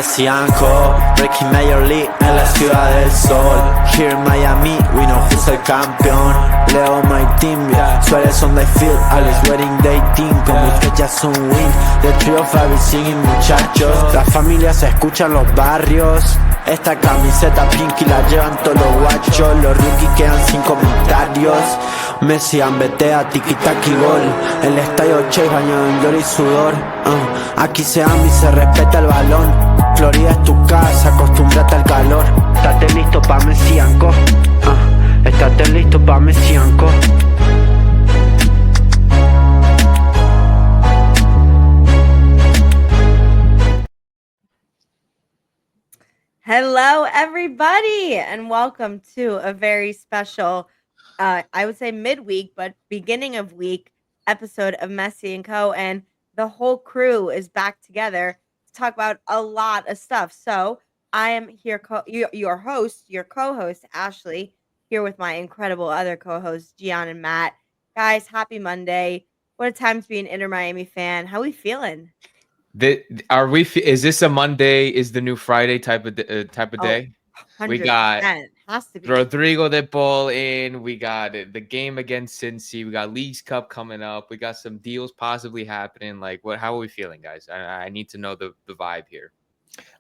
mesianco, breaking Major League en la ciudad del sol. Here in Miami, we know who's el campeón. Leo my team, sueles on the field, Alex wedding day team, como fechas un win. The trio Fabi singing muchachos, las familias se escuchan los barrios. Esta camiseta pinky la llevan todos los guachos. Los rookies quedan sin comentarios. Messi ambetea, tiki-taki gol. El estadio Chase bañado en gloria y sudor. Aquí se ama y se respeta el balón. Florida es tu casa, acostúmbrate al calor. Estate listo pa' mesianco. Estate listo pa' mesianco. Hello, everybody, and welcome to a very special, I would say midweek, but beginning of week episode of Messi and Co. And the whole crew is back together to talk about a lot of stuff. So I am here, your host, your co-host, Ashley, here with my incredible other co-hosts, Gian and Matt. Guys, happy Monday. What a time to be an Inter Miami fan. How we feeling? Is this a Monday? Is the new Friday type of day? 100%. We got has to be Rodrigo De Paul in. We got the game against Cincy. We got Leagues Cup coming up. We got some deals possibly happening. Like, how are we feeling, guys? I need to know the vibe here.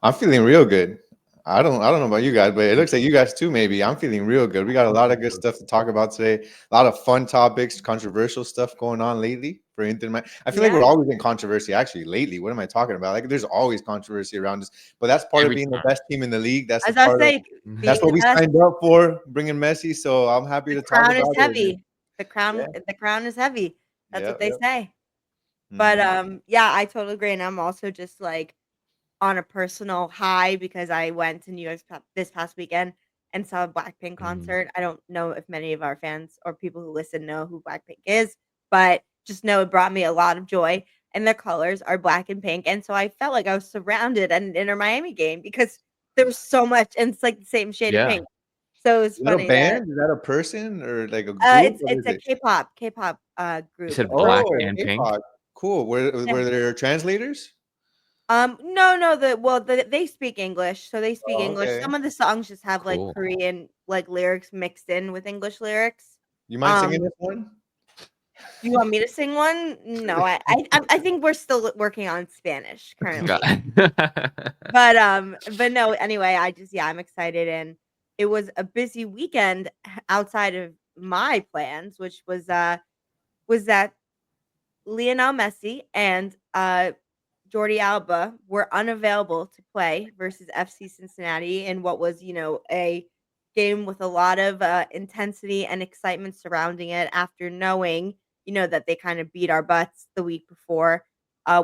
I'm feeling real good. I don't know about you guys, but it looks like you guys too. Maybe I'm feeling real good. We got a lot of good stuff to talk about today. A lot of fun topics, controversial stuff going on lately for Inter. I feel like we're always in controversy. Actually, lately, what am I talking about? Like, there's always controversy around us, but that's part of being the best team in the league. That's what we signed up for, bringing Messi. So I'm happy to talk about it. The crown is heavy. The crown is heavy. That's what they say. But I totally agree, and I'm also just like on a personal high because I went to New York this past weekend and saw a Blackpink concert. I don't know if many of our fans or people who listen know who Blackpink is, but just know it brought me a lot of joy. And their colors are black and pink. And so I felt like I was surrounded at an Inter Miami game because there was so much, and it's like the same shade of pink. So it's funny. Is that a band? Is that a person or like a group? It's a K-pop group. You said black and pink. Cool. Were there translators? No. They speak English, so they speak English. Okay. Some of the songs just have like Korean like lyrics mixed in with English lyrics. You mind singing this one? You want me to sing one? No, I think we're still working on Spanish currently. But no. Anyway, I'm excited, and it was a busy weekend outside of my plans, which was that Lionel Messi and Jordi Alba were unavailable to play versus FC Cincinnati in what was, a game with a lot of intensity and excitement surrounding it after knowing, that they kind of beat our butts the week before.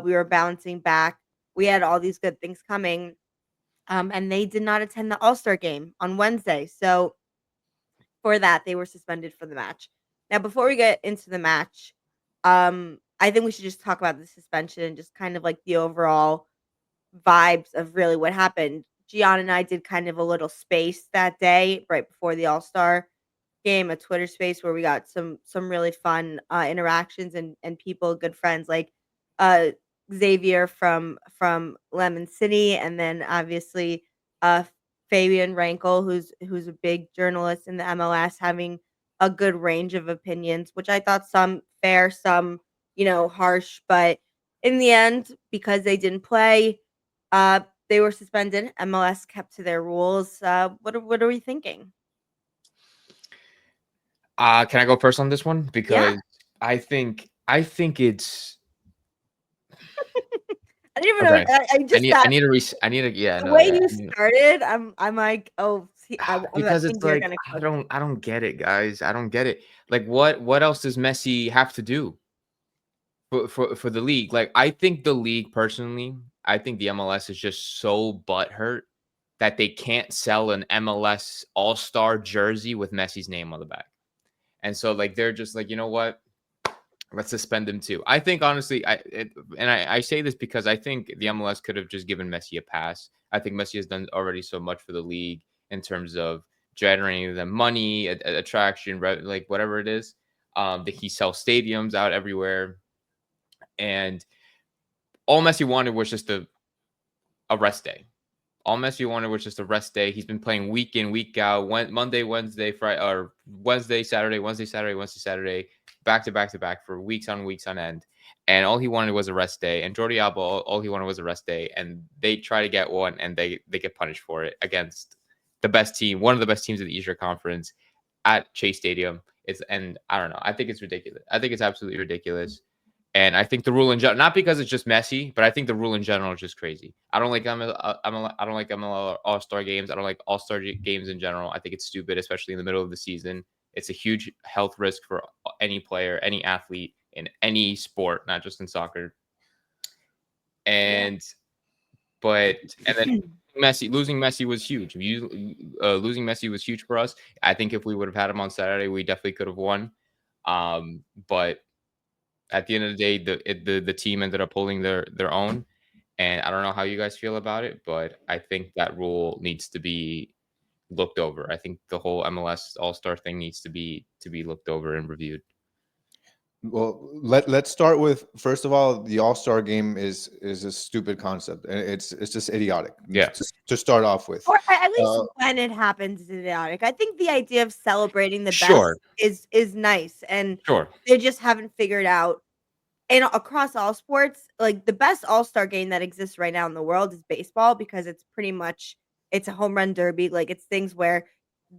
We were bouncing back. We had all these good things coming. And they did not attend the All-Star game on Wednesday. So for that, they were suspended for the match. Now, before we get into the match, I think we should just talk about the suspension and just kind of like the overall vibes of really what happened. Gian and I did kind of a little space that day right before the All-Star game, a Twitter space where we got some really fun interactions and people, good friends like Xavier from Lemon City, and then obviously Fabian Rankel, who's a big journalist in the MLS, having a good range of opinions, which I thought some fair, some harsh, but in the end, because they didn't play, they were suspended. MLS kept to their rules. What are we thinking? Can I go first on this one? Because I think it's. I didn't even know. I need to. The way you started, I'm like, because it's like I don't get it, guys. I don't get it. Like, what else does Messi have to do for the league? Like, I think the league personally, I think the MLS is just so butthurt that they can't sell an MLS All-Star jersey with Messi's name on the back. And so, like, they're just like, you know what? Let's suspend him too. I think, honestly, I say this because I think the MLS could have just given Messi a pass. I think Messi has done already so much for the league in terms of generating them money, attraction, like whatever it is. That he sells stadiums out everywhere. And all Messi wanted was just a rest day. All Messi wanted was just a rest day. He's been playing week in, week out, Monday, Wednesday, Friday, or Wednesday, Saturday, Wednesday, Saturday, Wednesday, Saturday, back to back to back for weeks on end. And all he wanted was a rest day. And Jordi Alba, all he wanted was a rest day. And they try to get one, and they get punished for it against the best team, one of the best teams of the Eastern Conference at Chase Stadium. And I don't know. I think it's ridiculous. I think it's absolutely ridiculous. And I think the rule in general, not because it's just Messi, but I think the rule in general is just crazy. I don't like MLR All-Star games. I don't like All-Star games in general. I think it's stupid, especially in the middle of the season. It's a huge health risk for any player, any athlete in any sport, not just in soccer. And then losing Messi was huge. Losing Messi was huge for us. I think if we would have had him on Saturday, we definitely could have won. But at the end of the day, the team ended up holding their own. And I don't know how you guys feel about it, but I think that rule needs to be looked over. I think the whole MLS All-Star thing needs to be looked over and reviewed. Well, let's start with, first of all, the All-Star game is a stupid concept, and it's just idiotic. Yeah. To start off with, or at least when it happens, it's idiotic. I think the idea of celebrating the Sure. best is nice, and Sure. they just haven't figured out. And across all sports, like the best All-Star game that exists right now in the world is baseball, because it's pretty much, it's a home run derby. Like, it's things where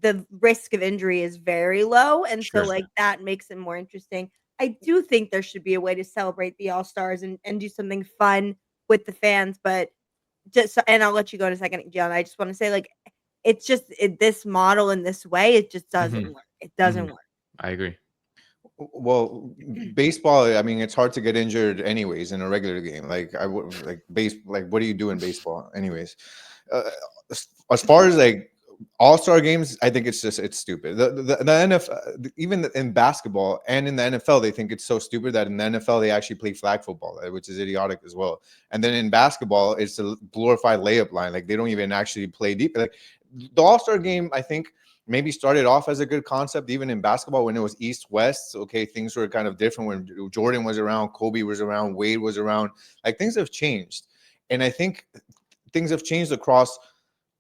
the risk of injury is very low, and Sure. so like that makes it more interesting. I do think there should be a way to celebrate the All-Stars and do something fun with the fans, but and I'll let you go in a second, John. I just want to say, like, it's just this model in this way, it just doesn't work. It doesn't work. I agree. Well, baseball, I mean, it's hard to get injured anyways in a regular game. Like, I would what do you do in baseball anyways? As far as like All-Star games, I think it's stupid. The NFL, even in basketball and in the NFL, they think it's so stupid that in the NFL they actually play flag football, which is idiotic as well. And then in basketball, it's a glorified layup line. Like, they don't even actually play deep. Like, the All-Star game, I think, maybe started off as a good concept, even in basketball when it was East-West. Okay, things were kind of different when Jordan was around, Kobe was around, Wade was around. Like, things have changed. And I think things have changed across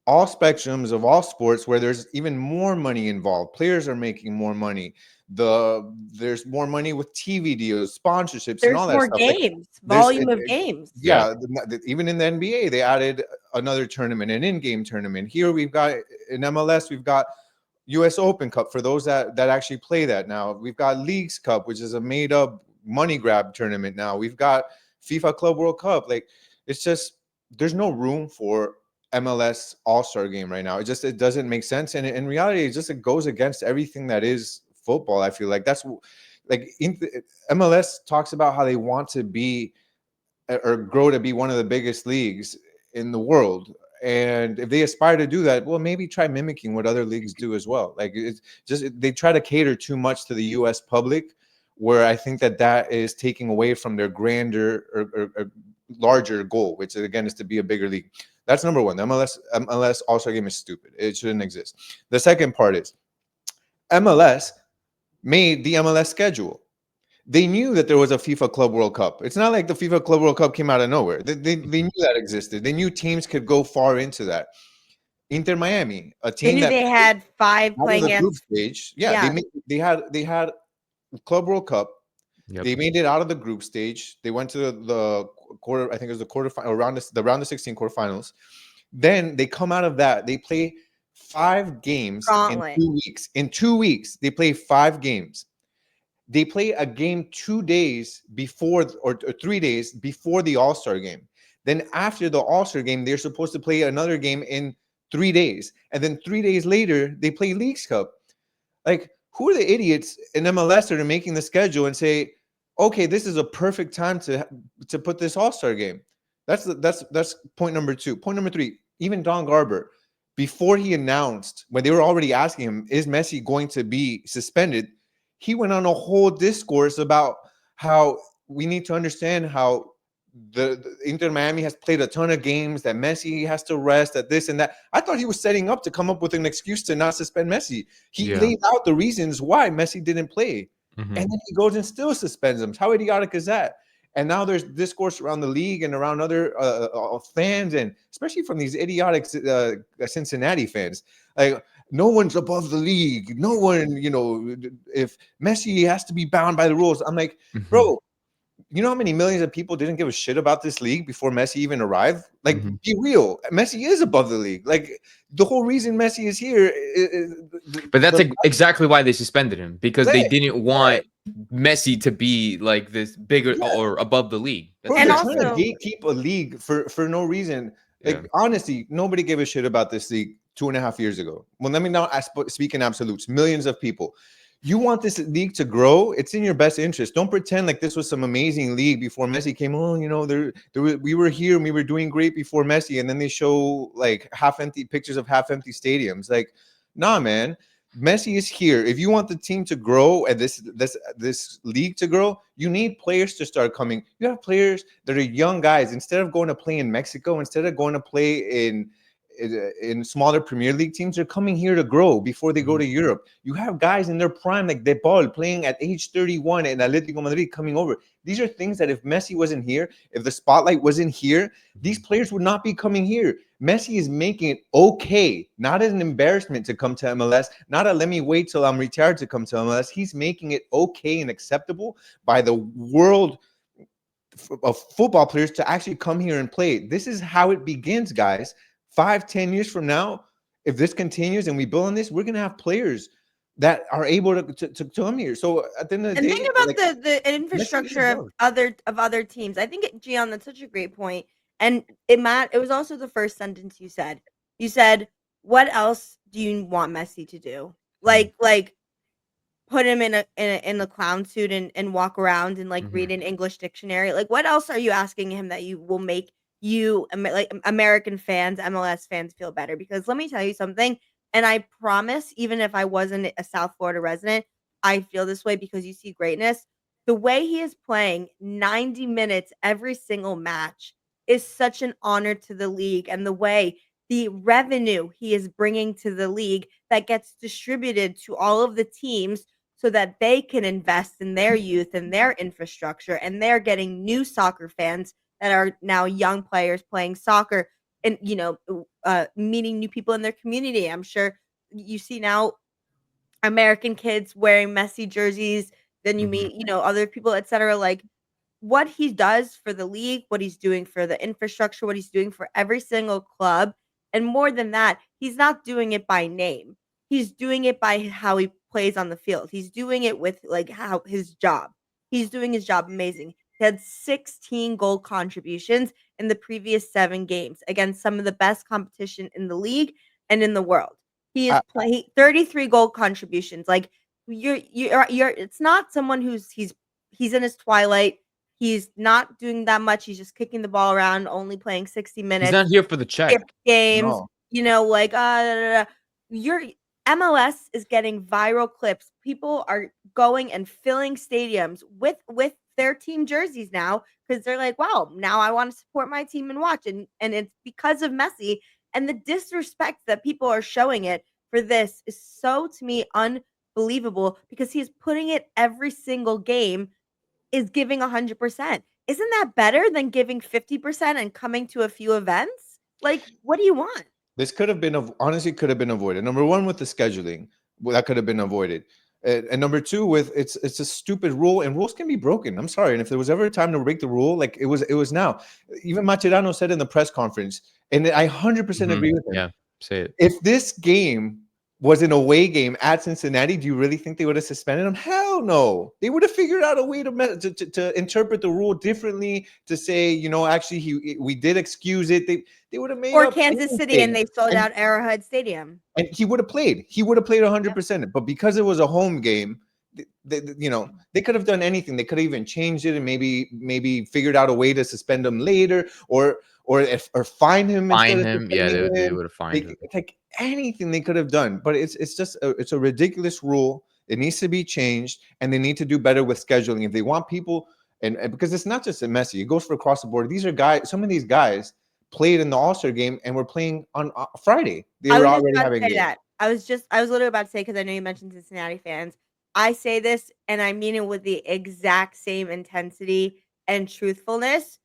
all spectrums of all sports, where there's even more money involved. Players are making more money. There's more money with TV deals, sponsorships, and all that stuff. There's more games, volume of games. Yeah, even in the NBA, they added another tournament, an in-game tournament. Here we've got, in MLS, we've got US Open Cup for those that actually play that now. We've got Leagues Cup, which is a made-up money grab tournament now. We've got FIFA Club World Cup. Like, it's just, there's no room for MLS All-Star game right now. It doesn't make sense. And in reality, it goes against everything that is football. I feel like that's like MLS talks about how they want to be or grow to be one of the biggest leagues in the world. And if they aspire to do that, well, maybe try mimicking what other leagues do as well. Like, it's just, they try to cater too much to the US public, where I think that is taking away from their grander or larger goal, which again is to be a bigger league. That's number one. The MLS All-Star game is stupid. It shouldn't exist. The second part is MLS made the MLS schedule. They knew that there was a FIFA Club World Cup. It's not like the FIFA Club World Cup came out of nowhere. They knew that existed. They knew teams could go far into that. Inter Miami, a team that they had 5 playing the group against stage. Yeah, yeah. They had Club World Cup. Yep. They made it out of the group stage. They went to the quarter. I think it was the quarterfinal, around the round of 16 quarterfinals. Then they come out of that. They play 5 games in 2 weeks. In 2 weeks, they play 5 games. They play a game 2 days before, or 3 days before the All-Star game. Then after the All-Star game, they're supposed to play another game in 3 days. And then 3 days later, they play Leagues Cup. Like, who are the idiots in MLS that are making the schedule and say, okay, this is a perfect time to put this All-Star game? That's point number 2. Point number 3, even Don Garber, before he announced, when they were already asking him, is Messi going to be suspended? He went on a whole discourse about how we need to understand how the Inter Miami has played a ton of games, that Messi has to rest, that this and that. I thought he was setting up to come up with an excuse to not suspend Messi. He laid out the reasons why Messi didn't play. And then he goes and still suspends him. How idiotic is that? And now there's discourse around the league and around other fans, and especially from these idiotic Cincinnati fans. Like, no one's above the league. No one, if Messi has to be bound by the rules. I'm like, bro, you know how many millions of people didn't give a shit about this league before Messi even arrived? Like, be real. Messi is above the league. Like, the whole reason Messi is here but that's exactly why they suspended him, because they didn't want Messi to be like this bigger or above the league. Bro, they're trying to gatekeep a league for no reason. Like, honestly, nobody gave a shit about this league 2.5 years ago. Well, let me not speak in absolutes. Millions of people. You want this league to grow? It's in your best interest. Don't pretend like this was some amazing league before Messi came on. We were here and we were doing great before Messi, and then they show like half-empty pictures of half-empty stadiums. Like, nah, man. Messi is here. If you want the team to grow and this league to grow, you need players to start coming. You have players that are young guys. Instead of going to play in Mexico, instead of going to play in smaller Premier League teams, are coming here to grow before they go to Europe. You have guys in their prime like De Paul playing at age 31 in Atletico Madrid coming over. These are things that if Messi wasn't here, if the spotlight wasn't here, these players would not be coming here. Messi is making it okay, not as an embarrassment to come to MLS, not a let me wait till I'm retired to come to MLS. He's making it okay and acceptable by the world of football players to actually come here and play. This is how it begins, guys. 5-10 years from now, if this continues and we build on this, we're gonna have players that are able to come here. So at the end of the day, think about the infrastructure of other teams. I think Gian, that's such a great point. And it was also the first sentence you said. You said, "What else do you want Messi to do? Like put him in a clown suit and walk around and like read an English dictionary? Like, what else are you asking him that you will make you like American fans, MLS fans feel better?" Because let me tell you something, and I promise, even if I wasn't a South Florida resident, I feel this way because you see greatness. The way he is playing 90 minutes every single match is such an honor to the league, and the way the revenue he is bringing to the league that gets distributed to all of the teams so that they can invest in their youth and their infrastructure, and they're getting new soccer fans that are now young players playing soccer and meeting new people in their community. I'm sure you see now American kids wearing Messi jerseys, then you meet other people, etc. Like, what he does for the league, what he's doing for the infrastructure, what he's doing for every single club. And more than that, he's not doing it by name. He's doing it by how he plays on the field. He's doing it with like how his job. He's doing his job amazing. He had 16 goal contributions in the previous 7 games against some of the best competition in the league and in the world. He is playing 33 goal contributions. Like, you're it's not someone he's in his twilight. He's not doing that much. He's just kicking the ball around, only playing 60 minutes. He's not here for the check. Games, your MLS is getting viral clips. People are going and filling stadiums with their team jerseys now because they're like, wow, now I want to support my team and watch. And it's because of Messi, and the disrespect that people are showing it for this is so, to me, unbelievable, because he's putting it every single game, is giving 100%. Isn't that better than giving 50% and coming to a few events? Like, what do you want? This could have been avoided. Number one, with the scheduling, that could have been avoided. And number two, with it's a stupid rule, and rules can be broken. I'm sorry. And if there was ever a time to break the rule, like it was now. Even Mascherano said in the press conference, and I 100% agree with him. Yeah, say it. If this game was an away game at Cincinnati, do you really think they would have suspended him? Hell no. They would have figured out a way to interpret the rule differently, to say, actually we did excuse it. They would have made or Kansas City, and they sold out Arrowhead Stadium. And he would have played. He would have played 100%. But because it was a home game, they could have done anything. They could have even changed it and maybe figured out a way to suspend him later, or fine him. Fine him. Yeah, they would have fined him. Like anything they could have done. But it's just it's a ridiculous rule. It needs to be changed, and they need to do better with scheduling if they want people. And because it's not just a Messi, it goes for across the board. These are guys. Some of these guys played in the All-Star game and were playing on Friday. They were already having games. I was literally about to say, because I know you mentioned Cincinnati fans. I say this and I mean it with the exact same intensity and truthfulness,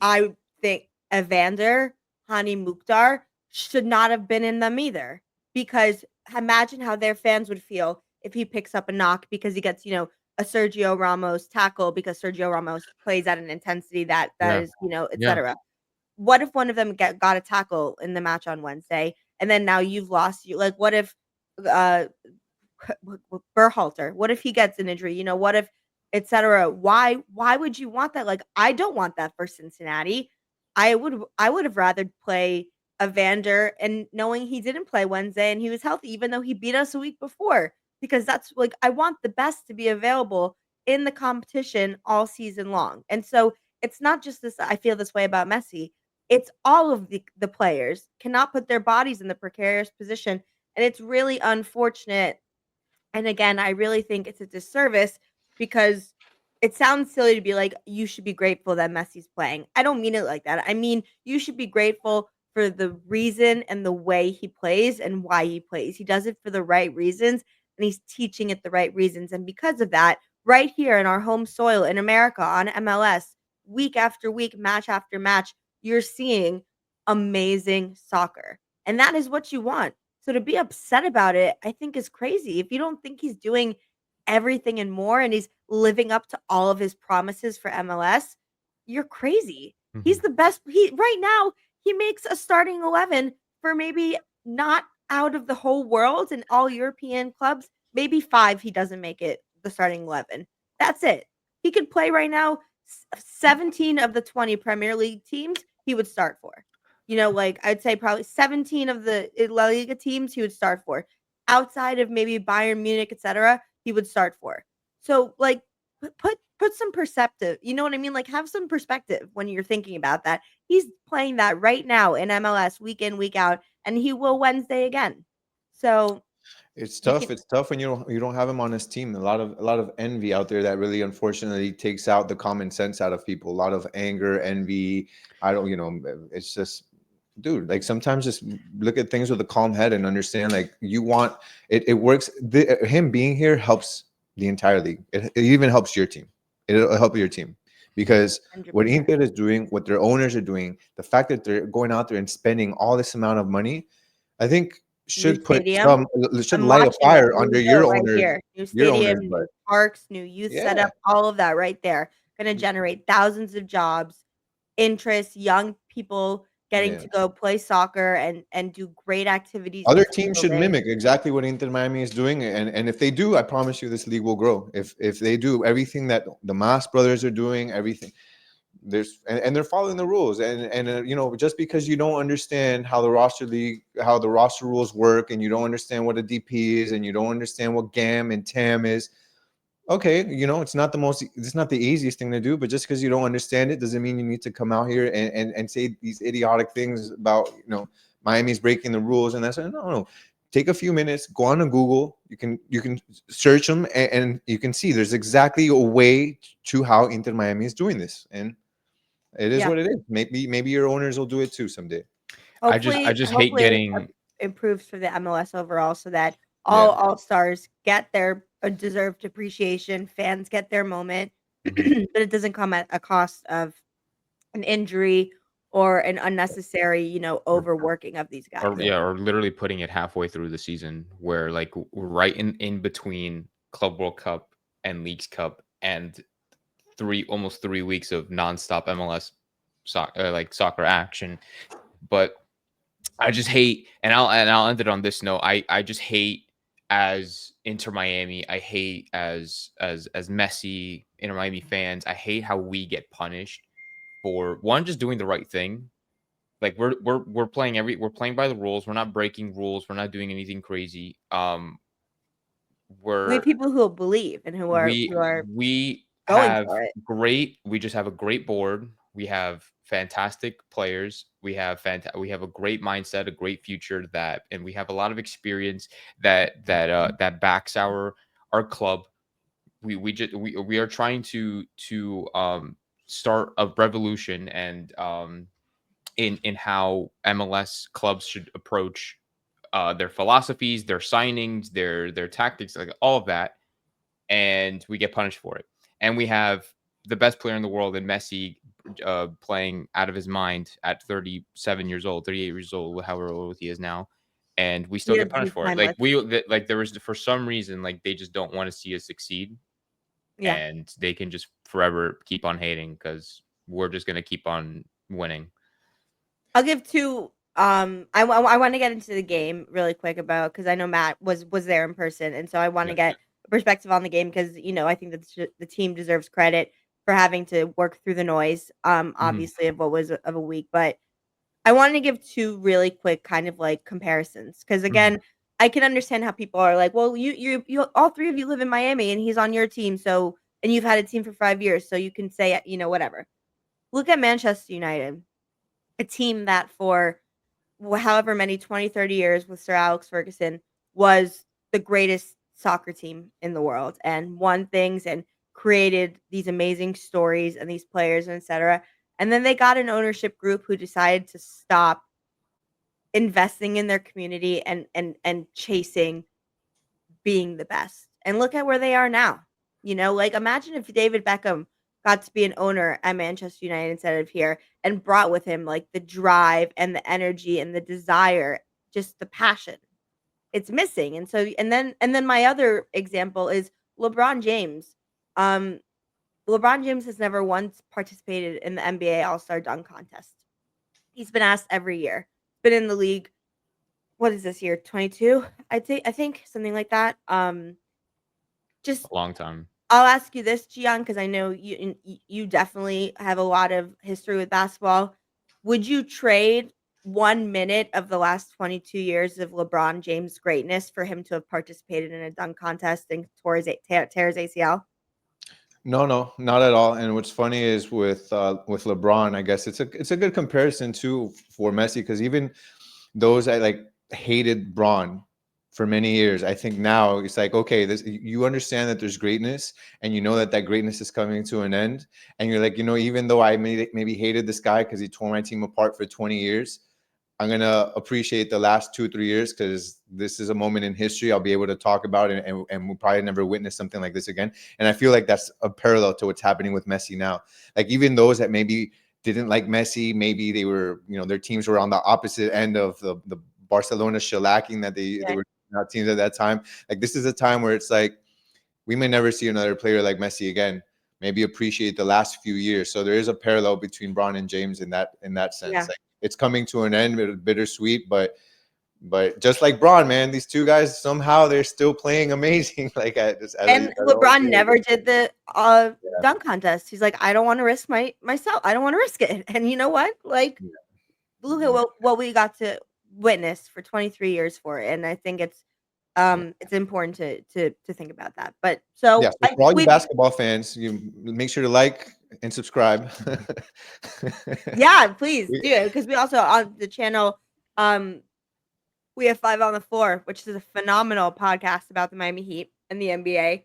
I think Evander, Hani Mukhtar should not have been in them either. Because imagine how their fans would feel if he picks up a knock because he gets, a Sergio Ramos tackle because Sergio Ramos plays at an intensity that Yeah. is, et Yeah. cetera. What if one of them got a tackle in the match on Wednesday and then now you've lost like what if Berhalter, what if he gets an injury? What if et cetera? Why would you want that? Like I don't want that for Cincinnati. I would have rather play Evander and knowing he didn't play Wednesday and he was healthy, even though he beat us a week before, because that's like I want the best to be available in the competition all season long. And so it's not just this, I feel this way about Messi. It's all of the players cannot put their bodies in the precarious position. And it's really unfortunate. And again, I really think it's a disservice because it sounds silly to be like, you should be grateful that Messi's playing. I don't mean it like that. I mean, you should be grateful for the reason and the way he plays and why he plays. He does it for the right reasons and he's teaching it the right reasons. And because of that, right here in our home soil in America on MLS, week after week, match after match, you're seeing amazing soccer. And that is what you want. So to be upset about it, I think is crazy. If you don't think he's doing everything and more and he's living up to all of his promises for MLS, you're crazy. He's the best. He right now, he makes a starting 11 for maybe not out of the whole world and all European clubs, maybe 5 he doesn't make it the starting 11. That's it. He could play right now 17 of the 20 Premier League teams he would start for. Like I'd say probably 17 of the La Liga teams he would start for. Outside of maybe Bayern Munich, etc., he would start for. So like put some perspective. You know what I mean? Like have some perspective when you're thinking about that. He's playing that right now in MLS week in, week out, and he will Wednesday again. So it's tough. It's tough when you don't have him on his team. A lot of envy out there that really unfortunately takes out the common sense out of people. A lot of anger, envy. I don't, it's just, dude, like sometimes just look at things with a calm head and understand like you want it. It works. Him being here helps the entire league. It even helps your team. It'll help your team because 100%. what Inter is doing, what their owners are doing, the fact that they're going out there and spending all this amount of money, I think should light a fire under your right owners, here. New your stadium, owners. new But parks, new youth yeah, setup, all of that right there. Going to generate thousands of jobs, interest, young people getting yeah. to go play soccer and do great activities. Other with teams people should mimic exactly what Inter Miami is doing, and if they do, I promise you, this league will grow. If they do everything that the Mas brothers are doing, everything and they're following the rules, and just because you don't understand how the roster rules work, and you don't understand what a DP is, and you don't understand what GAM and TAM is, okay, it's not the easiest thing to do, but just because you don't understand it doesn't mean you need to come out here and say these idiotic things about, Miami's breaking the rules and that's no. Take a few minutes, go on to Google. You can search them and you can see there's exactly a way to how Inter Miami is doing this, and it is what it is. Maybe your owners will do it too someday. Hopefully, I just hate getting improves for the MLS overall so that all-stars get their deserved appreciation, fans get their moment, but it doesn't come at a cost of an injury or an unnecessary, overworking of these guys. or literally putting it halfway through the season where like right in between Club World Cup and Leagues Cup and almost 3 weeks of nonstop MLS soccer action. But I just hate, and I'll end it on this note. I just hate as Inter Miami. I hate as Messi Inter Miami fans. I hate how we get punished for one just doing the right thing. Like we're playing we're playing by the rules. We're not breaking rules. We're not doing anything crazy. We have people who believe and who are we going have for it. we just have a great board. We have fantastic players. We have a great mindset, a great future and we have a lot of experience that backs our club. We are trying to start a revolution and in how MLS clubs should approach their philosophies, their signings, their tactics, like all of that, and we get punished for it. And we have the best player in the world, and Messi playing out of his mind at 37 years old, 38 years old, however old he is now, and we still get punished for it. Like there was for some reason, like they just don't want to see us succeed, and they can just forever keep on hating because we're just gonna keep on winning. I'll give two. I want to get into the game really quick because I know Matt was there in person, and so I want to get a perspective on the game because I think that the team deserves credit for having to work through the noise, obviously of what was of a week. But I wanted to give two really quick kind of like comparisons because again, I can understand how people are like, well, you all three of you live in Miami and he's on your team, so and you've had a team for 5 years, so you can say whatever. Look at Manchester United, a team that for however many 20, 30 years with Sir Alex Ferguson was the greatest soccer team in the world and won things and created these amazing stories and these players and etc. And then they got an ownership group who decided to stop investing in their community and chasing being the best. And look at where they are now. Like imagine if David Beckham got to be an owner at Manchester United instead of here and brought with him like the drive and the energy and the desire, just the passion. It's missing. And so and then my other example is LeBron James. LeBron James has never once participated in the NBA All-Star dunk contest. He's been asked every year. Been in the league. What is this year? 22? I think something like that. Just a long time. I'll ask you this, Gian, because I know you definitely have a lot of history with basketball. Would you trade 1 minute of the last 22 years of LeBron James' greatness for him to have participated in a dunk contest and tore his ACL? No, not at all. And what's funny is with LeBron, I guess it's a good comparison too for Messi because even those that like hated Bron for many years, I think now it's like, okay, you understand that there's greatness and you know that greatness is coming to an end. And you're like, even though I maybe hated this guy because he tore my team apart for 20 years, I'm going to appreciate the last 2-3 years because this is a moment in history I'll be able to talk about and we'll probably never witness something like this again. And I feel like that's a parallel to what's happening with Messi now. Like even those that maybe didn't like Messi, maybe they were, their teams were on the opposite end of the Barcelona shellacking that they were not teams at that time. Like this is a time where it's like, we may never see another player like Messi again. Maybe appreciate the last few years. So there is a parallel between Bron and James in that sense. Yeah. Like, it's coming to an end, bittersweet, but just like Bron, man, these two guys somehow they're still playing amazing. Like LeBron never did the dunk contest. He's like, I don't want to risk myself. I don't want to risk it. And you know what? Like, look at what we got to witness for 23 years for it. And I think it's important to think about that. But so for all you basketball fans, you make sure to like and subscribe. Yeah, please do, because we also on the channel we have 5 on the Floor, which is a phenomenal podcast about the Miami Heat and the NBA.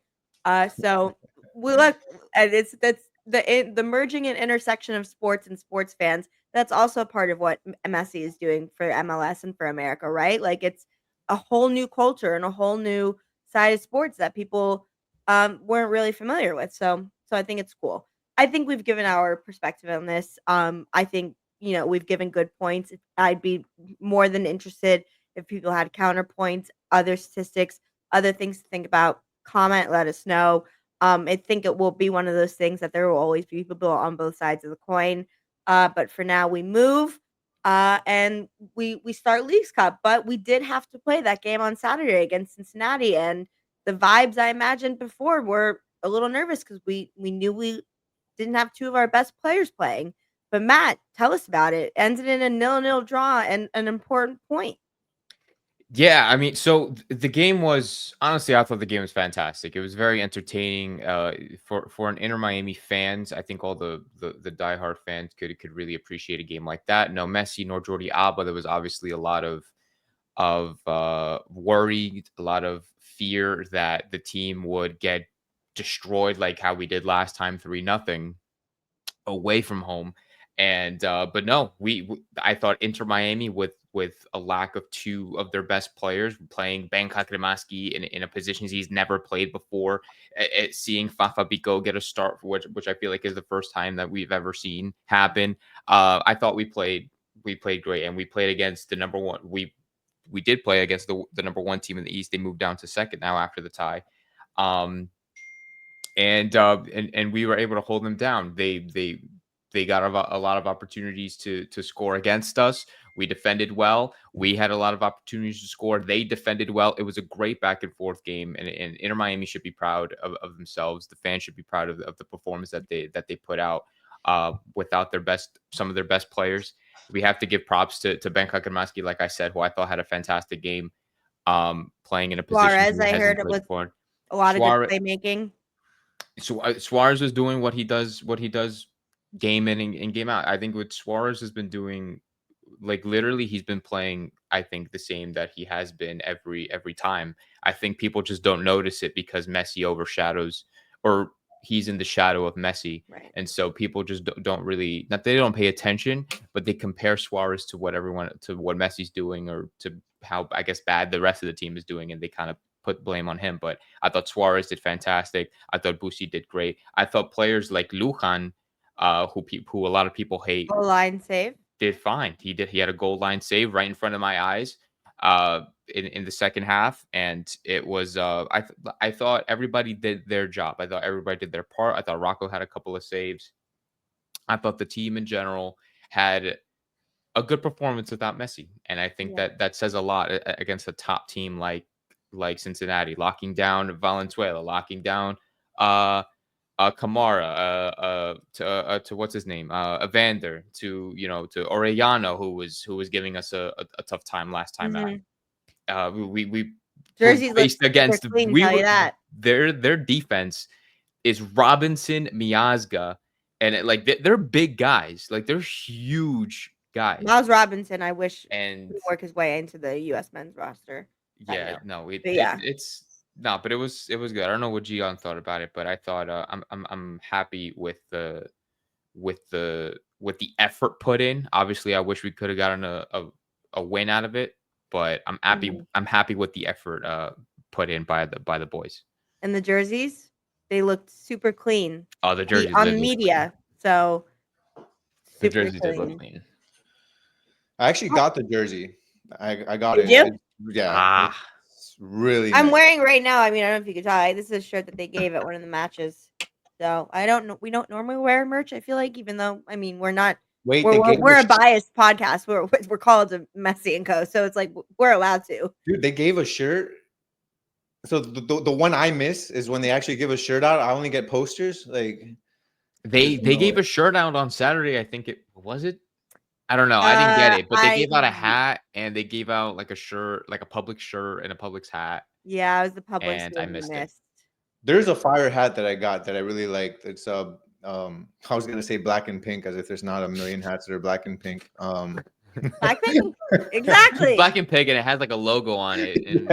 So we look and that's the merging and intersection of sports and sports fans. That's also part of what Messi is doing for MLS and for America, right? Like it's a whole new culture and a whole new side of sports that people weren't really familiar with. So I think it's cool. I think we've given our perspective on this. I think we've given good points. I'd be more than interested if people had counterpoints, other statistics, other things to think about. Comment, let us know. I think it will be one of those things that there will always be people on both sides of the coin. But for now, we move and we start Leagues Cup. But we did have to play that game on Saturday against Cincinnati, and the vibes I imagined before were a little nervous because we knew we didn't have 2 of our best players playing. But Matt, tell us about it. Ended in a 0-0 draw and an important point. Yeah, I mean, so the game was honestly, I thought the game was fantastic. It was very entertaining. For an Inter Miami fans, I think all the diehard fans could really appreciate a game like that. No Messi nor Jordi Alba. There was obviously a lot of worry, a lot of fear that the team would get destroyed like how we did last time, 3-0 away from home. And but no, I thought Inter Miami with a lack of two of their best players playing Bangkok Remaski in a position he's never played before, seeing Fafa Biko get a start, which I feel like is the first time that we've ever seen happen. I thought we played great, and we played against the number one. We did play against the number one team in the East. They moved down to second now after the tie. And we were able to hold them down. They got a lot of opportunities to score against us. We defended well. We had a lot of opportunities to score. They defended well. It was a great back and forth game, and Inter Miami should be proud of themselves. The fans should be proud of the performance that they put out without some of their best players. We have to give props to Bangkok and Maski, like I said, who I thought had a fantastic game, playing in a position. Suarez, I heard it was a lot of good playmaking. So Suarez was doing what he does game in and game out. I think what Suarez has been doing, like literally he's been playing, I think, the same that he has been every time. I think people just don't notice it because Messi overshadows, or he's in the shadow of Messi. Right. And so people just don't really, not they don't pay attention, but they compare Suarez to what Messi's doing, or to how, I guess, bad the rest of the team is doing, and they kind of put blame on him. But I thought Suarez did fantastic. I thought Busi did great. I thought players like Lujan, who a lot of people hate, goal line save, did fine. He had a goal line save right in front of my eyes in the second half, and it was I thought everybody did their job. I thought everybody did their part. I thought Rocco had a couple of saves. I thought the team in general had a good performance without Messi, and I think that says a lot against a top team like Cincinnati, locking down Valenzuela, locking down Kamara, to what's his name, Evander, to Orellano, who was giving us a tough time last time out. We Jersey faced against clean, tell you that. Their defense is Robinson, Miazga, and they're big guys, like they're huge guys. Miles Robinson, I wish and would work his way into the U.S. men's roster. It's no, but it was good. I don't know what Gian thought about it, but I thought I'm happy with the effort put in. Obviously, I wish we could have gotten a win out of it, but I'm happy. Mm-hmm. I'm happy with the effort put in by the boys. And the jerseys, they looked super clean. Oh, the jerseys on the media, so the jerseys did look clean. I actually got the jersey. I got Did it. You? Yeah. Really I'm nice. wearing right now. I mean, I don't know if you could tell. This is a shirt that they gave at one of the matches. So I don't know. We don't normally wear merch, I feel like, even though, I mean, we're not. Wait, we're a biased podcast. We're called Messi and Co. So it's like we're allowed to. Dude, they gave a shirt. So the one I miss is when they actually give a shirt out. I only get posters. Like they gave a shirt out on Saturday. I think it was it. I don't know. I didn't get it, but they gave out a hat, and they gave out like a shirt, like a Publix shirt and a Publix hat. Yeah, it was the Publix, and I missed it. There's a fire hat that I got that I really liked. It's I was gonna say black and pink, as if there's not a million hats that are black and pink. Black pink, exactly. Black and pink, and it has like a logo on it.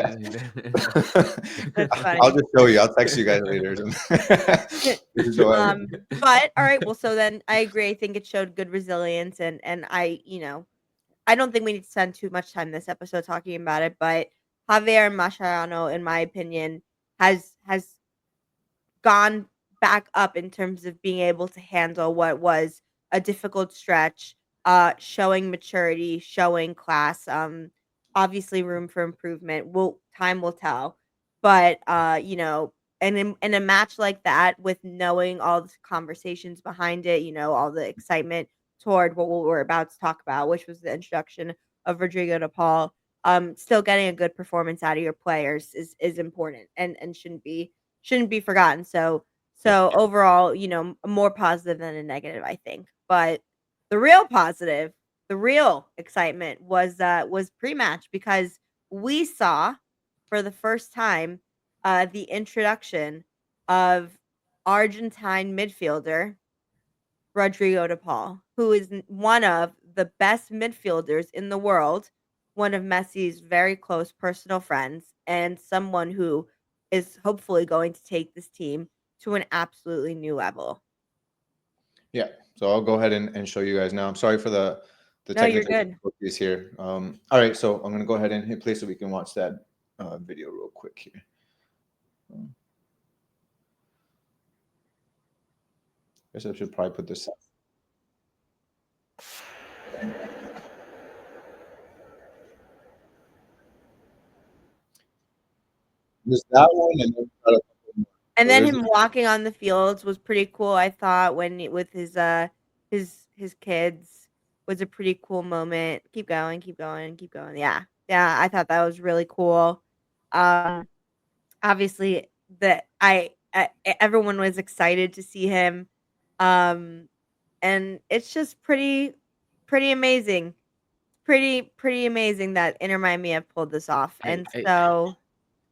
That's funny. I'll just show you. I'll text you guys later. But all right. Well, so then I agree. I think it showed good resilience, and I don't think we need to spend too much time this episode talking about it. But Javier Mascherano, in my opinion, has gone back up in terms of being able to handle what was a difficult stretch. Showing maturity, showing class. Obviously room for improvement. Time will tell. But and in a match like that, with knowing all the conversations behind it, all the excitement toward what we're about to talk about, which was the introduction of Rodrigo De Paul, still getting a good performance out of your players is important and shouldn't be forgotten. So overall, more positive than a negative, I think. But the real positive, the real excitement was pre-match, because we saw for the first time the introduction of Argentine midfielder Rodrigo De Paul, who is one of the best midfielders in the world, one of Messi's very close personal friends, and someone who is hopefully going to take this team to an absolutely new level. Yeah. So I'll go ahead and show you guys now. I'm sorry for the No, you're technical good. difficulties here. All right, so I'm gonna go ahead and hit play so we can watch that video real quick here. I guess I should probably put this up. There's that one, and then got a couple more. And So then there's him walking on the fields was pretty cool. I thought with his kids was a pretty cool moment. Keep going, keep going, keep going. Yeah, yeah. I thought that was really cool. Obviously, everyone was excited to see him, and it's just pretty amazing. Pretty amazing that Inter Miami have pulled this off, and so.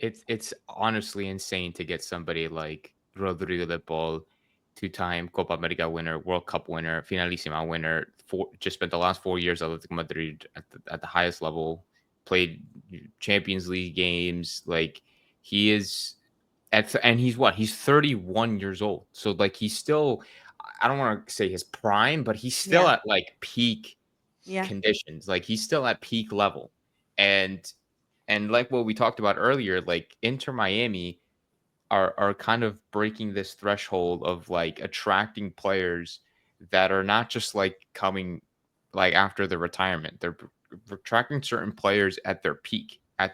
It's honestly insane to get somebody like Rodrigo De Paul, two-time Copa America winner, World Cup winner, Finalissima winner, just spent the last 4 years at Atletico Madrid at the highest level, played Champions League games. Like he is and he's 31 years old. So like he's still, I don't want to say his prime, but he's still at like peak conditions. Like he's still at peak level. And like what we talked about earlier, like Inter Miami are kind of breaking this threshold of like attracting players that are not just like coming like after the retirement. They're attracting certain players at their peak. Yeah.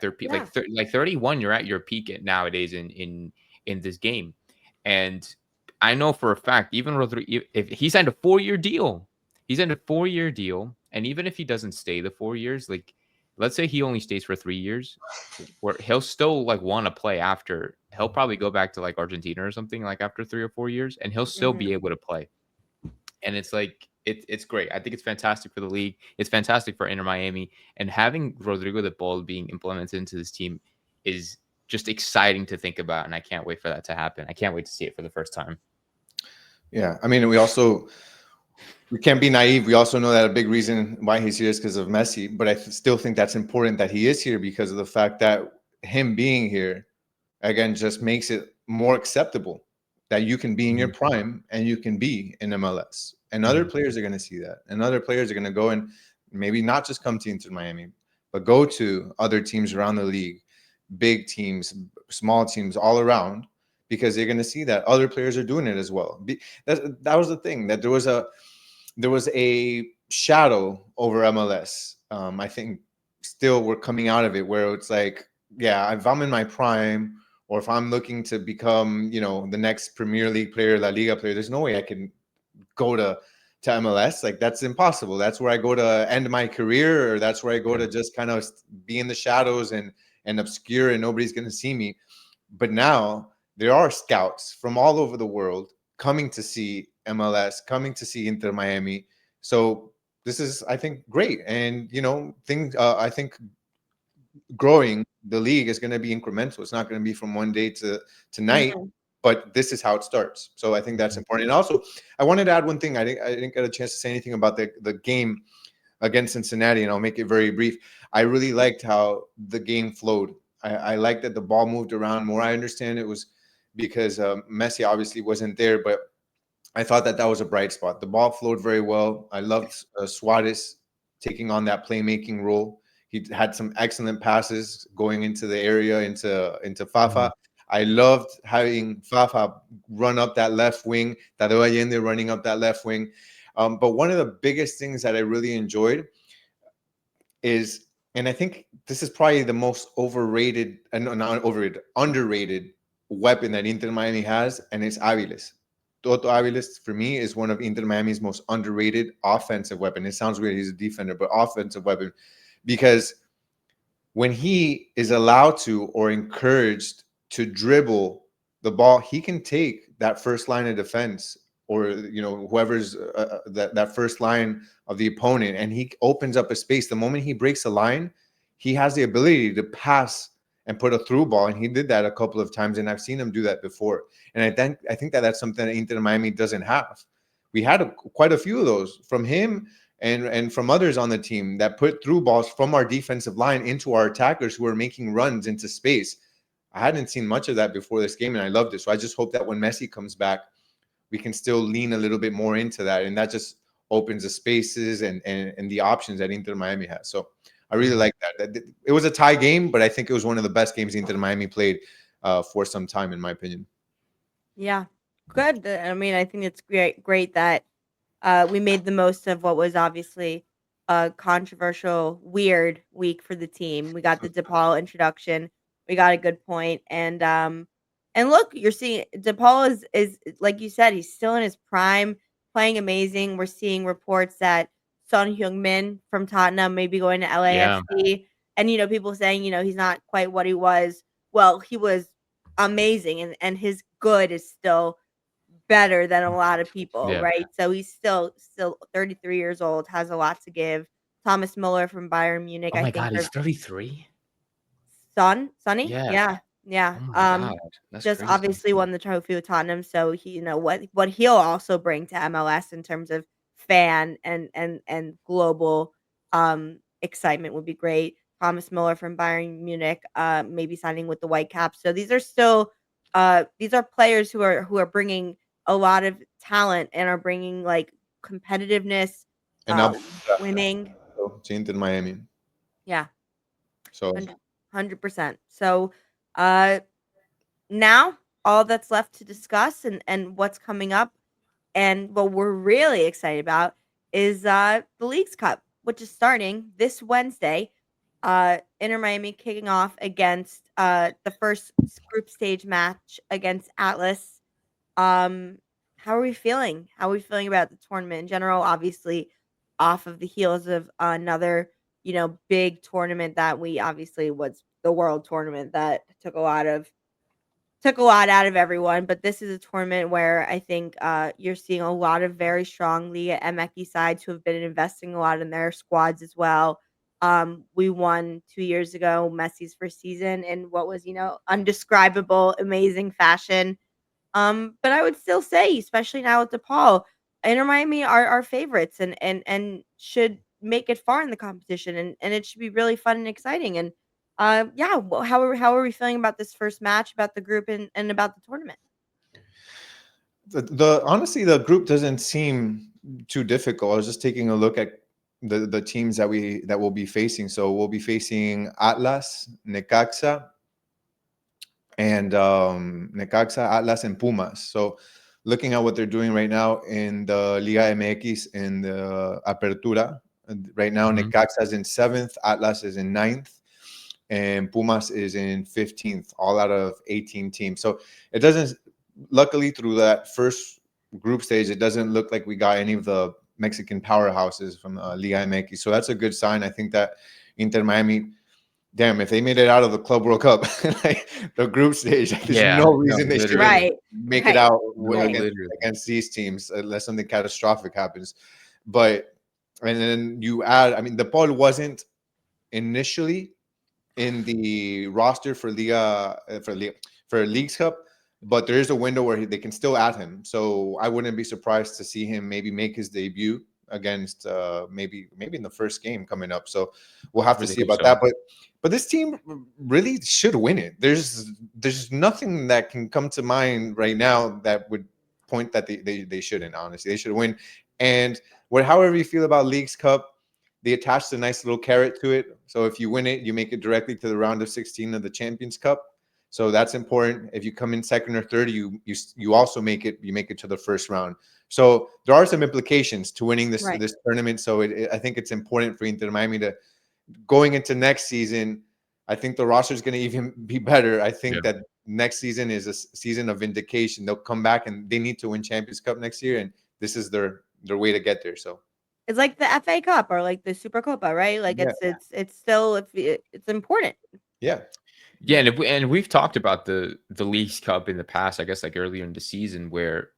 Like 31, you're at your peak nowadays in this game. And I know for a fact, even Rodrigo, if he signed a 4-year deal, and even if he doesn't stay the 4 years, like let's say he only stays for 3 years, where he'll still like want to play after. He'll probably go back to like Argentina or something like after 3 or 4 years, and he'll still be able to play. And it's like it's great. I think it's fantastic for the league. It's fantastic for Inter Miami, and having Rodrigo De Paul being implemented into this team is just exciting to think about, and I can't wait for that to happen. I can't wait to see it for the first time. Yeah, I mean, we can't be naive. We also know that a big reason why he's here is because of Messi, but I still think that's important that he is here because of the fact that him being here, again, just makes it more acceptable that you can be in your prime and you can be in MLS. And other players are going to see that. And other players are going to go and maybe not just come to Inter Miami, but go to other teams around the league, big teams, small teams all around, because they're going to see that other players are doing it as well. That was the thing, that there was a shadow over MLS. I think still we're coming out of it where it's like, yeah, if I'm in my prime or if I'm looking to become, the next Premier League player, La Liga player, there's no way I can go to MLS. Like that's impossible. That's where I go to end my career, or that's where I go to just kind of be in the shadows and obscure and nobody's going to see me. But now there are scouts from all over the world coming to see MLS, coming to see Inter Miami. So this is, I think, great. And, I think growing the league is going to be incremental. It's not going to be from one day to night, but this is how it starts. So I think that's important. And also, I wanted to add one thing. I didn't get a chance to say anything about the game against Cincinnati, and I'll make it very brief. I really liked how the game flowed. I liked that the ball moved around more. I understand it was because Messi obviously wasn't there, but I thought that was a bright spot. The ball flowed very well. I loved Suarez taking on that playmaking role. He had some excellent passes going into the area, into Fafa. I loved having Fafa run up that left wing, Tadeo Allende running up that left wing. But one of the biggest things that I really enjoyed is, and I think this is probably the most overrated, not overrated, underrated weapon that Inter Miami has, and it's Aviles. Toto Aviles, for me, is one of Inter Miami's most underrated offensive weapon. It sounds weird, he's a defender, but offensive weapon. Because when he is allowed to or encouraged to dribble the ball, he can take that first line of defense, or whoever's that first line of the opponent, and he opens up a space. The moment he breaks a line, he has the ability to pass and put a through ball, and he did that a couple of times, and I've seen him do that before. And I think that that's something that Inter Miami doesn't have. We had quite a few of those from him and from others on the team that put through balls from our defensive line into our attackers who are making runs into space. I hadn't seen much of that before this game, and I loved it. So I just hope that when Messi comes back, we can still lean a little bit more into that, and that just opens the spaces and the options that Inter Miami has. So I really like that. It was a tie game, but I think it was one of the best games Inter Miami played for some time, in my opinion. Yeah, good. I mean, I think it's great that we made the most of what was obviously a controversial, weird week for the team. We got the De Paul introduction. We got a good point, and look, you're seeing De Paul is like you said, he's still in his prime, playing amazing. We're seeing reports that Son Heung-min from Tottenham may be going to LAFC, and people saying he's not quite what he was. Well, he was amazing, and his good is still better than a lot of people, right? So he's still 33 years old, has a lot to give. Thomas Muller from Bayern Munich, Oh my I think God, he's 33. Sonny, Yeah. yeah. Oh my God, that's Just crazy. obviously won the trophy with Tottenham, so he, what he'll also bring to MLS in terms of fan and global excitement would be great. Thomas Muller from Bayern Munich, maybe signing with the Whitecaps. So these are still these are players who are bringing a lot of talent and are bringing like competitiveness, And now winning. to Inter Miami. Yeah. So 100%. So now all that's left to discuss and what's coming up and what we're really excited about is the Leagues Cup, which is starting this Wednesday. Inter Miami kicking off against the first group stage match against Atlas. How are we feeling? How are we feeling about the tournament in general? Obviously, off of the heels of another, big tournament that we obviously was the World Tournament that took a lot out of everyone. But this is a tournament where I think you're seeing a lot of very strong Liga MX sides who have been investing a lot in their squads as well. We won 2 years ago Messi's first season in what was, undescribable, amazing fashion. But I would still say, especially now with De Paul, Inter Miami are favorites and should make it far in the competition, and it should be really fun and exciting. And yeah, how are we feeling about this first match, about the group, and about the tournament? the honestly, the group doesn't seem too difficult. I was just taking a look at the teams that will be facing. So we'll be facing Atlas, Necaxa, and Atlas, and Pumas. So looking at what they're doing right now in the Liga MX in the Apertura, right now Necaxa is in 7th, Atlas is in 9th, and Pumas is in 15th, all out of 18 teams. So it doesn't, luckily through that first group stage, it doesn't look like we got any of the Mexican powerhouses from Liga MX. So that's a good sign. I think that Inter Miami, damn, if they made it out of the Club World Cup, like the group stage, there's no reason they should make it out against these teams unless something catastrophic happens. But, and then you add, I mean, De Paul wasn't initially in the roster for Leagues Cup, but there is a window where they can still add him. So I wouldn't be surprised to see him maybe make his debut against maybe in the first game coming up. So we'll have to see about that. But this team really should win it. There's nothing that can come to mind right now that would point that they shouldn't. Honestly, they should win. And however you feel about Leagues Cup, they attached a nice little carrot to it. So if you win it, you make it directly to the round of 16 of the Champions Cup. So that's important. If you come in second or third, you also make it to the first round. So there are some implications to winning this tournament. So I think it's important for Inter Miami to, going into next season, I think the roster is going to even be better. I think that next season is a season of vindication. They'll come back and they need to win Champions Cup next year, and this is their way to get there. So it's like the FA Cup or like the Super Copa, right? Like it's still it's important. Yeah. Yeah, and we've talked about the Leagues Cup in the past, I guess, like earlier in the season, where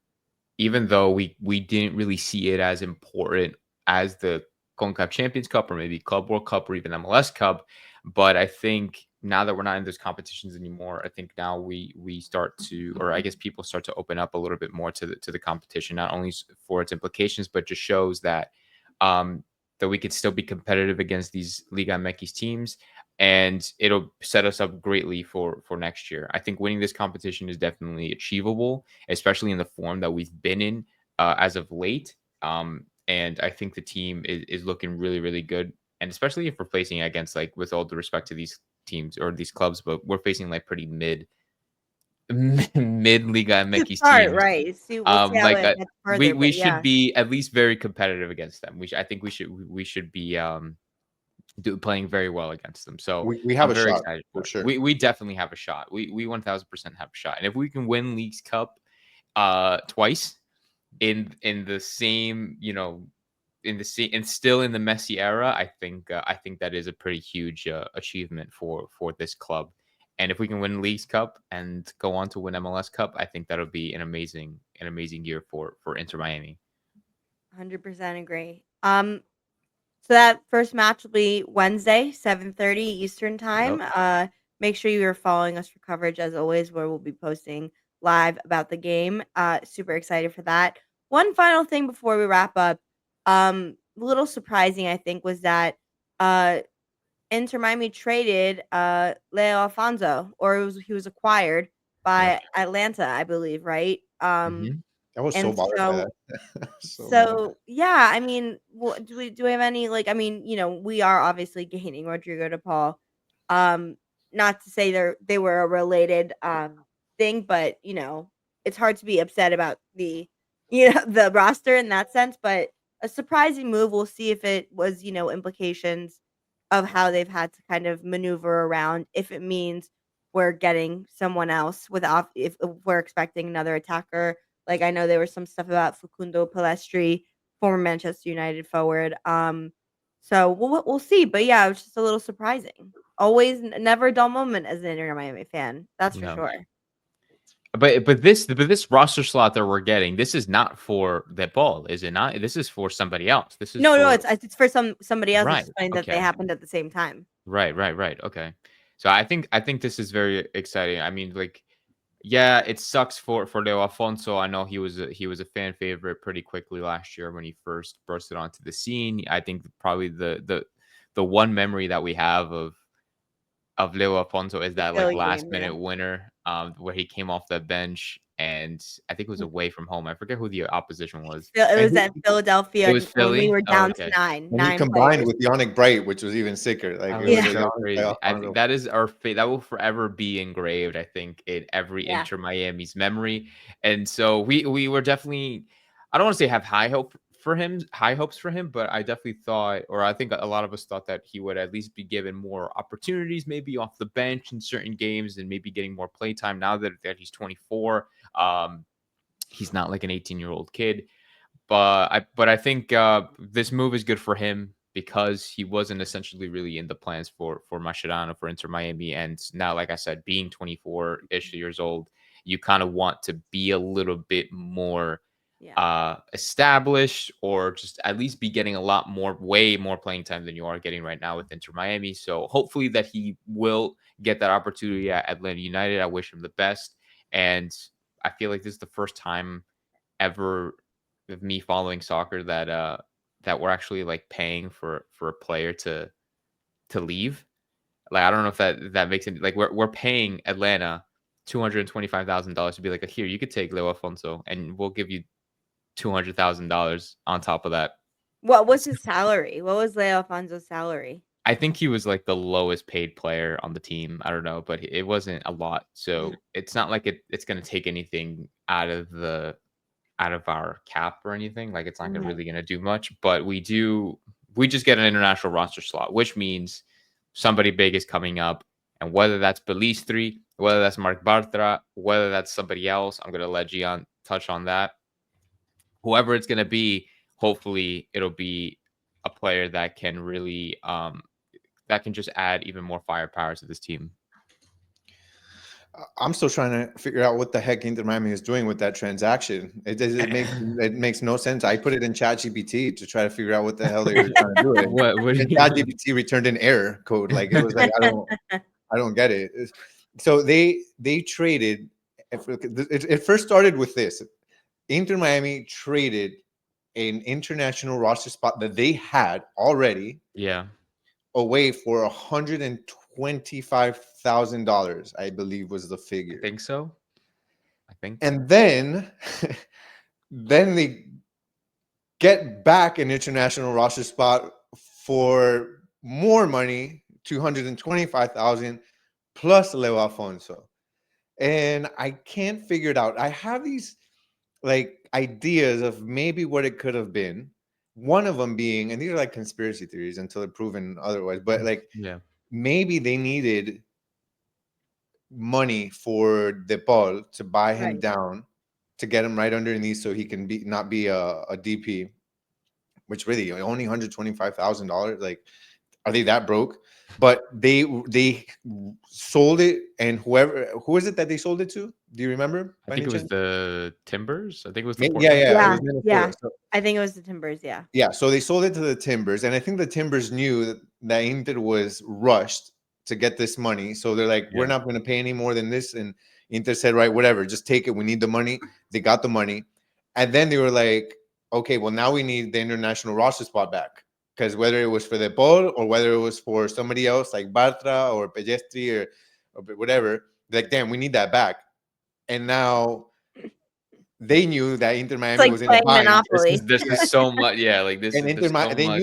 even though we didn't really see it as important as the CONCACAF Champions Cup or maybe Club World Cup or even MLS Cup, but I think now that we're not in those competitions anymore, I think now we start to, or I guess people start to open up a little bit more to the competition, not only for its implications, but just shows that that we could still be competitive against these Liga MX teams. and it'll set us up greatly for next year. I think winning this competition is definitely achievable, especially in the form that we've been in as of late. And I think the team is looking really, really good, and especially if we're facing against, like, with all the respect to these teams or these clubs, but we're facing like pretty mid Liga MX Start teams. right. We'll see how Like it gets further, we but should yeah, be at least very competitive against them. I think we should be playing very well against them. So We have I'm a very shot excited for for it. sure. We definitely have a shot. We 1000% have a shot. And if we can win Leagues Cup twice in the same, in the same, and still in the Messi era, I think that is a pretty huge achievement for this club. And if we can win Leagues Cup and go on to win MLS Cup, I think that'll be an amazing year for Inter Miami. 100% agree. So that first match will be Wednesday, 7:30 Eastern time. Yep. Make sure you are following us for coverage as always, where we'll be posting live about the game. Super excited for that. One final thing before we wrap up. A little surprising, I think, was that uh Inter Miami traded Leo Alfonso, or he was acquired Yep. by Atlanta, I believe, right? Hmm. I was so And bothered by so that. So mad. so yeah, I mean, do we have any, like, I mean, we are obviously gaining Rodrigo De Paul. Um, Not to say they were a related thing, but it's hard to be upset about the the roster in that sense. But a surprising move. We'll see if it was implications of how they've had to kind of maneuver around. If it means we're getting someone else without, if we're expecting another attacker, like, I know there was some stuff about Facundo Palestri, former Manchester United forward. So we'll see. But yeah, it was just a little surprising. Always, never a dull moment as an Inter Miami fan. That's for No. sure. But this roster slot that we're getting, this is not for De Paul, is it not? This is for somebody else. This is No, for it's for somebody else. It's right. just funny that they Okay. happened at the same time. Right. Okay. So I think this is very exciting. I mean, like, yeah, it sucks for Leo Alfonso. I know he was a fan favorite pretty quickly last year when he first bursted onto the scene. I think probably the one memory that we have of Leo Alfonso is The that, like, Philly last game, yeah. minute winner, where he came off the bench, and I think it was away from home. I forget who the opposition was. It And was at It Philadelphia was when we Philly. were Oh, down to okay. nine combined players. with Yannick Bright, which was even sicker. Like Oh, it it was was Yeah, a so Yannick crazy. Bright I think Alfonso. that is our fate. That will forever be engraved, I think, in every yeah. Inter Miami's memory. And so we were definitely, I don't want to say have high hopes for him, but I definitely thought, or I think a lot of us thought, that he would at least be given more opportunities, maybe off the bench in certain games, and maybe getting more play time now that he's 24. He's not like an 18-year-old kid. But I think this move is good for him because he wasn't essentially really in the plans for Mascherano, for Inter Miami. And now, like I said, being 24-ish years old, you kind of want to be a little bit more Yeah. established, or just at least be getting a lot more, way more playing time than you are getting right now with Inter Miami. So hopefully that he will get that opportunity at Atlanta United. I wish him the best. And I feel like this is the first time ever of me following soccer that we're actually, like, paying for a player to leave. Like, I don't know if that makes any, like, we're paying Atlanta $225,000 to be like, here, you could take Leo Alfonso and we'll give you $200,000 on top of that. What was his salary? What was Leo Alfonso's salary? I think he was like the lowest paid player on the team. I don't know, but it wasn't a lot. So it's not like it's gonna take anything out of our cap or anything. Like, it's not Mhm. really gonna do much. But we just get an international roster slot, which means somebody big is coming up. And whether that's Belistri, whether that's Mark Bartra, whether that's somebody else, I'm gonna let Gian touch on that. Whoever it's gonna be, hopefully it'll be a player that can really that can just add even more firepower to this team. I'm still trying to figure out what the heck Inter Miami is doing with that transaction. It makes no sense. I put it in ChatGPT to try to figure out what the hell they were trying to do with it. What do And you ChatGPT returned an error code. Like it was like I don't get it. So they traded. It first started with this. Inter Miami traded an international roster spot that they had already Yeah. away for $25,000, I believe was the figure. I think so. And then they get back an international roster spot for more money, 225,000 plus Leo Alfonso. And I can't figure it out. I have these like ideas of maybe what it could have been. One of them being, and these are like conspiracy theories until they're proven otherwise, but like maybe they needed money for De Paul to buy him down, to get him right underneath so he can not be a DP, which really only $125,000. Like, are they that broke? But they sold it, and who is it that they sold it to? Do you remember? I think it was the Timbers. I think it was the yeah. So, I think it was the Timbers. Yeah. So they sold it to the Timbers, and I think the Timbers knew that Inter was rushed to get this money, so they're like, we're not going to pay any more than this. And Inter said, right, whatever, just take it. We need the money. They got the money, and then they were like, okay, well now we need the international roster spot back. Because whether it was for De Paul or whether it was for somebody else like Bartra or Pellestri or whatever, like, damn, we need that back. And now they knew that Inter Miami was in a bind. This is so much, like this. And they knew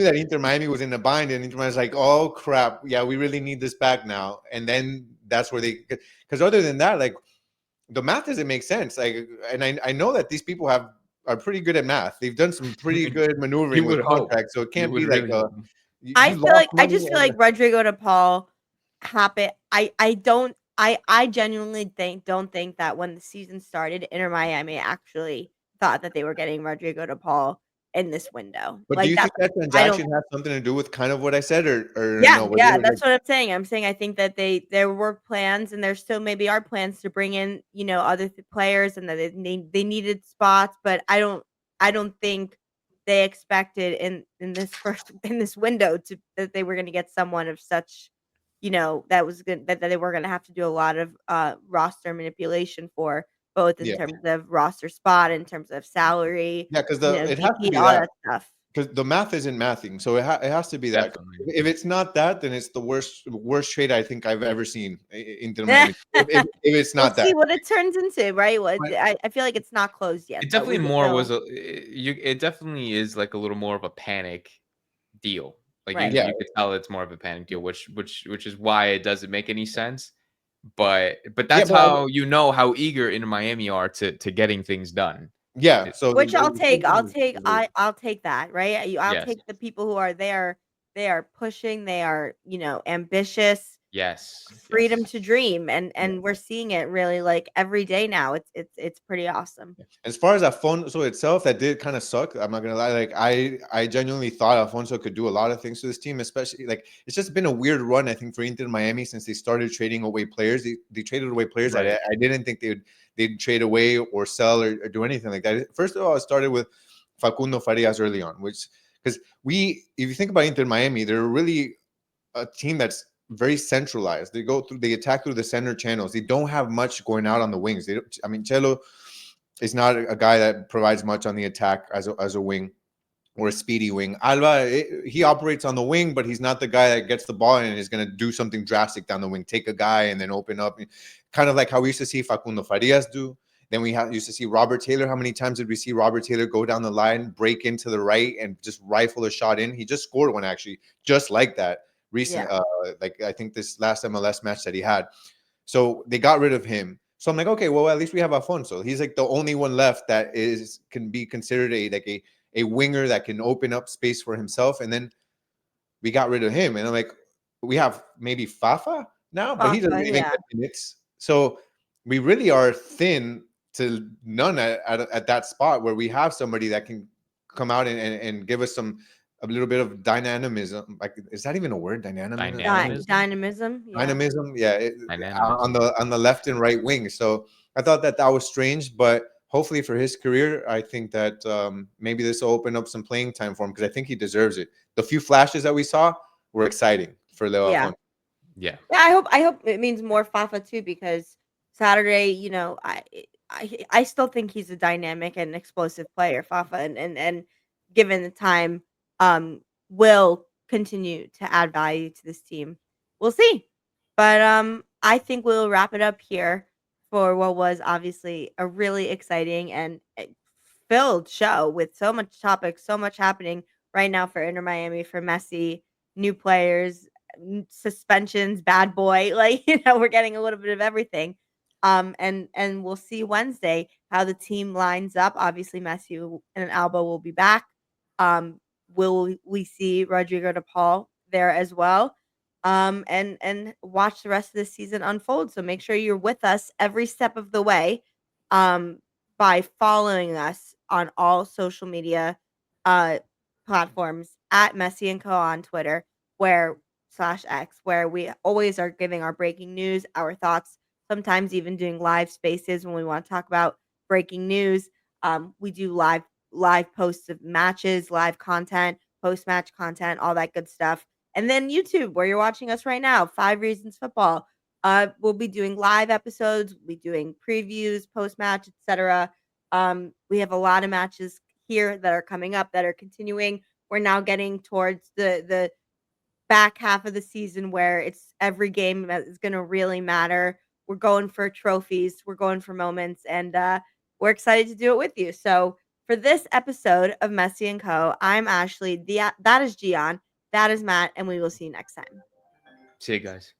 that Inter Miami was in a bind, and Inter Miami was like, "Oh crap, yeah, we really need this back now." And then that's where because other than that, like the math doesn't make sense. Like, and I know that these people are pretty good at math. They've done some pretty good maneuvering with contracts, so it can't be like I just feel like Rodrigo De Paul happened. I genuinely don't think that when the season started, Inter Miami actually thought that they were getting Rodrigo De Paul in this window. But like, do you think that transaction has something to do with kind of what I said, or no? Yeah, that's what I'm saying. I'm saying I think that there were plans, and there still maybe are plans to bring in other players, and that they needed spots, but I don't think they expected in this window that they were going to get someone of such, that was good, that they were going to have to do a lot of roster manipulation for, both in terms of roster spot, in terms of salary. Yeah, because it has to be all that stuff. Because the math isn't mathing, so it has to be that. If it's not that, then it's the worst trade I think I've ever seen in Miami. if it's not that, see what it turns into, right? I feel like it's not closed yet. It definitely it definitely is like a little more of a panic deal. Like you could tell it's more of a panic deal, which is why it doesn't make any sense. But that's how how eager Inter Miami are to getting things done. Yeah, so which I'll take that, right? I'll take the people who are there. They are pushing. They are ambitious. Yes, freedom to dream, and we're seeing it really like every day now. It's pretty awesome. As far as Alfonso itself, that did kind of suck. I'm not gonna lie. Like I genuinely thought Alfonso could do a lot of things to this team, especially like it's just been a weird run, I think, for Inter Miami since they started trading away players. They traded away players that I didn't think they'd trade away or sell or do anything like that. First of all, it started with Facundo Farias early on, which because if you think about Inter Miami, they're really a team that's very centralized. They attack through the center channels. They don't have much going out on the wings. Chelo is not a guy that provides much on the attack as a wing or a speedy wing. Alba, he operates on the wing, but he's not the guy that gets the ball and is going to do something drastic down the wing, take a guy and then open up. Kind of like how we used to see Facundo Farias do. Then we used to see Robert Taylor. How many times did we see Robert Taylor go down the line, break into the right, and just rifle a shot in? He just scored one actually, just like that. Like I think this last MLS match that he had. So they got rid of him. So I'm like, okay, well, at least we have Alfonso. He's like the only one left that can be considered a winger that can open up space for himself. And then we got rid of him. And I'm like, we have maybe Fafa now, but he doesn't even get minutes. So we really are thin to none at that spot where we have somebody that can come out and give us a little bit of dynamism. Like, is that even a word? Dynamism. Yeah, on the left and right wing. So I thought that was strange, but hopefully for his career, I think that maybe this will open up some playing time for him because I think he deserves it. The few flashes that we saw were exciting for Leo Alfonso. Yeah. I hope it means more Fafa too, because Saturday, I still think he's a dynamic and explosive player, Fafa, and given the time, will continue to add value to this team. We'll see. But I think we'll wrap it up here for what was obviously a really exciting and filled show with so much topics, so much happening right now for Inter Miami, for Messi, new players, suspensions, bad boy. Like, we're getting a little bit of everything. And we'll see Wednesday how the team lines up. Obviously, Messi and Alba will be back. Will we see Rodrigo De Paul there as well? And watch the rest of the season unfold. So make sure you're with us every step of the way, by following us on all social media uh platforms at Messi and Co on Twitter, where /X, where we always are giving our breaking news, our thoughts, sometimes even doing live spaces when we want to talk about breaking news. We do live posts of matches, live content, post match content, all that good stuff. And then YouTube, where you're watching us right now, 5 Reasons Football. We'll be doing live episodes, we'll be doing previews, post match, etc. We have a lot of matches here that are coming up that are continuing. We're now getting towards the back half of the season where it's every game that is going to really matter. We're going for trophies, we're going for moments, and we're excited to do it with you. So for this episode of Messi and Co, I'm Ashley. That is Gian. That is Matt, and we will see you next time. See you guys.